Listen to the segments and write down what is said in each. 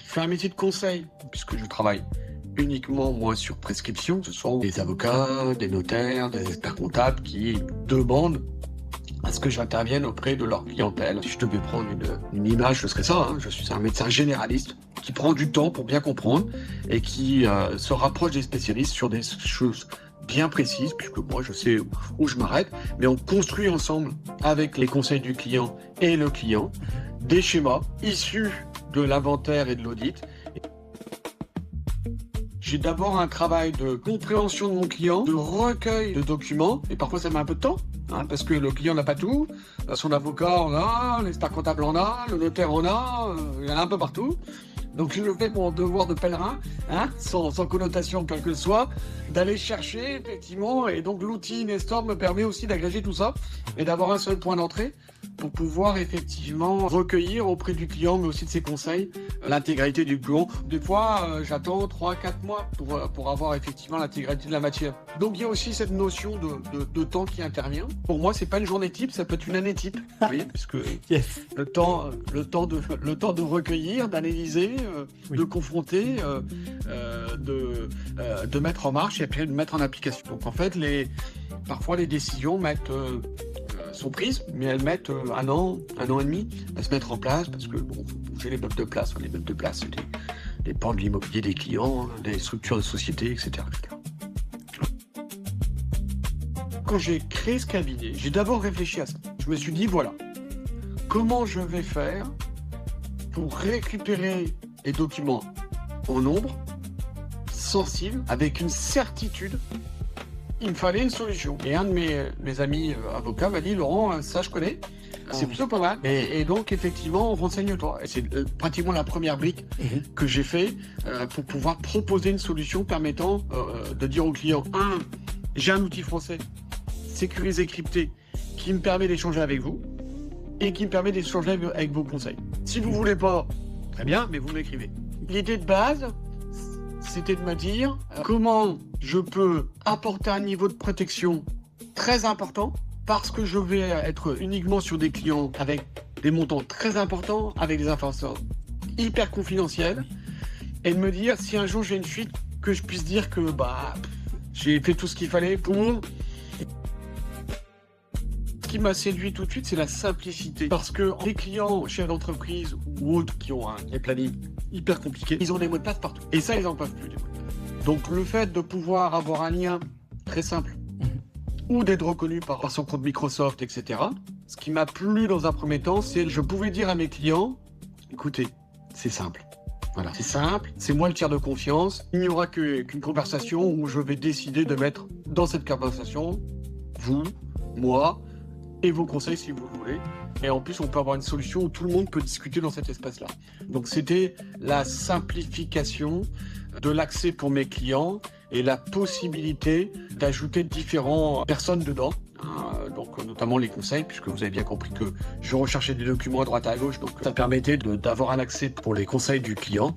fais un métier de conseil, puisque je travaille uniquement, moi, sur prescription. Ce sont des avocats, des notaires, des experts comptables qui demandent à ce que j'intervienne auprès de leur clientèle. Si je devais prendre une image, ce serait ça. Je suis un médecin généraliste qui prend du temps pour bien comprendre et qui se rapproche des spécialistes sur des choses bien précises, puisque moi, je sais où je m'arrête. Mais on construit ensemble, avec les conseils du client et le client, des schémas issus de l'inventaire et de l'audit. J'ai d'abord un travail de compréhension de mon client, de recueil de documents, et parfois ça met un peu de temps, parce que le client n'a pas tout, son avocat en a, l'expert comptable en a, le notaire en a, il y en a un peu partout. Donc je fais mon devoir de pèlerin, sans connotation quelle que soit, d'aller chercher effectivement, et donc l'outil Nestor me permet aussi d'agréger tout ça, et d'avoir un seul point d'entrée pour pouvoir effectivement recueillir auprès du client, mais aussi de ses conseils, l'intégralité du plan. Des fois, j'attends 3-4 mois pour avoir effectivement l'intégralité de la matière. Donc il y a aussi cette notion de temps qui intervient. Pour moi, c'est pas une journée type, ça peut être une année type. Vous voyez, puisque Yes. le temps de recueillir, d'analyser, de confronter, de mettre en marche et après de mettre en application. Donc en fait, parfois les décisions sont prises, mais elles mettent un an et demi à se mettre en place parce que bon, faut bouger les meubles de place. Les meubles de place, c'est des pans de l'immobilier des clients, des structures de société, etc., etc. Quand j'ai créé ce cabinet, j'ai d'abord réfléchi à ça. Je me suis dit, voilà, comment je vais faire pour récupérer les documents en nombre, sensibles, avec une certitude. Il me fallait une solution. Et un de mes amis avocats m'a dit, Laurent, ça je connais, c'est plutôt pas mal. Et donc effectivement, renseigne-toi. Et c'est pratiquement la première brique que j'ai fait pour pouvoir proposer une solution permettant de dire au client, j'ai un outil français sécurisé, crypté, qui me permet d'échanger avec vous et qui me permet d'échanger avec vos conseils. Si vous voulez pas, très bien, mais vous m'écrivez. L'idée de base, c'était de me dire comment je peux apporter un niveau de protection très important parce que je vais être uniquement sur des clients avec des montants très importants, avec des informations hyper confidentielles, et de me dire si un jour j'ai une fuite, que je puisse dire que j'ai fait tout ce qu'il fallait pour... Ce qui m'a séduit tout de suite, c'est la simplicité. Parce que les clients, chefs d'entreprise ou autres qui ont des plannings hyper compliqués, ils ont des mots de passe partout. Et ça, ils n'en peuvent plus. Donc le fait de pouvoir avoir un lien très simple ou d'être reconnu par son compte Microsoft, etc. Ce qui m'a plu dans un premier temps, c'est que je pouvais dire à mes clients, écoutez, c'est simple. Voilà, c'est simple, c'est moi le tiers de confiance. Il n'y aura qu'une conversation où je vais décider de mettre dans cette conversation vous, moi, et vos conseils si vous voulez. Et en plus, on peut avoir une solution où tout le monde peut discuter dans cet espace-là. Donc, c'était la simplification de l'accès pour mes clients et la possibilité d'ajouter différentes personnes dedans. Donc, notamment les conseils, puisque vous avez bien compris que je recherchais des documents à droite à gauche. Donc, ça permettait d'avoir un accès pour les conseils du client.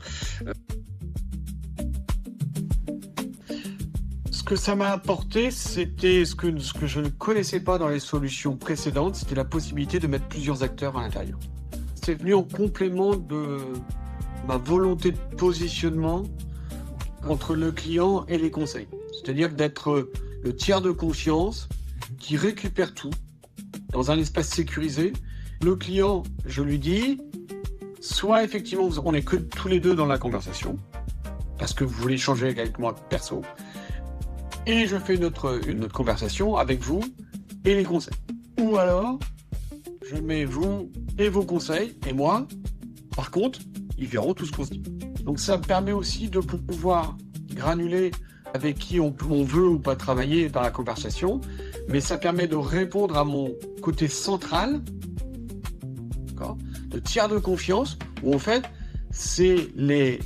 Ce que ça m'a apporté, c'était ce que je ne connaissais pas dans les solutions précédentes, c'était la possibilité de mettre plusieurs acteurs à l'intérieur. C'est venu en complément de ma volonté de positionnement entre le client et les conseils. C'est-à-dire d'être le tiers de confiance qui récupère tout dans un espace sécurisé. Le client, je lui dis, soit effectivement on n'est que tous les deux dans la conversation, parce que vous voulez échanger avec moi perso, et je fais une autre conversation avec vous et les conseils. Ou alors, je mets vous et vos conseils, et moi, par contre, ils verront tout ce qu'on se dit. Donc ça me permet aussi de pouvoir granuler avec qui on veut ou pas travailler dans la conversation, mais ça permet de répondre à mon côté central, de tiers de confiance, où en fait, c'est les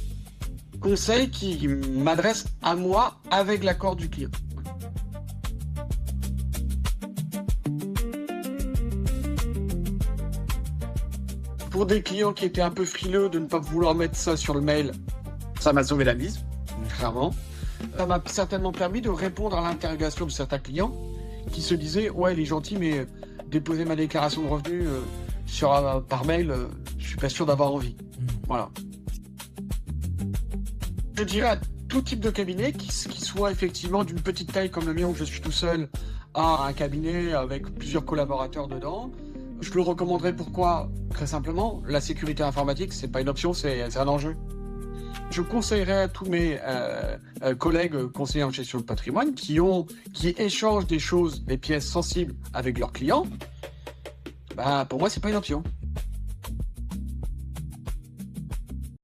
conseils qui m'adressent à moi avec l'accord du client. Pour des clients qui étaient un peu frileux de ne pas vouloir mettre ça sur le mail, ça m'a sauvé la mise, clairement. Ça m'a certainement permis de répondre à l'interrogation de certains clients qui se disaient « Ouais, il est gentil, mais déposer ma déclaration de revenus par mail, je suis pas sûr d'avoir envie. » Voilà. Je dirais à tout type de cabinet, qui soit effectivement d'une petite taille comme le mien où je suis tout seul, à un cabinet avec plusieurs collaborateurs dedans. Je le recommanderais pourquoi? Très simplement, la sécurité informatique, c'est pas une option, c'est un enjeu. Je conseillerais à tous mes collègues conseillers en gestion de patrimoine qui échangent des choses, des pièces sensibles avec leurs clients. Bah, pour moi, c'est pas une option.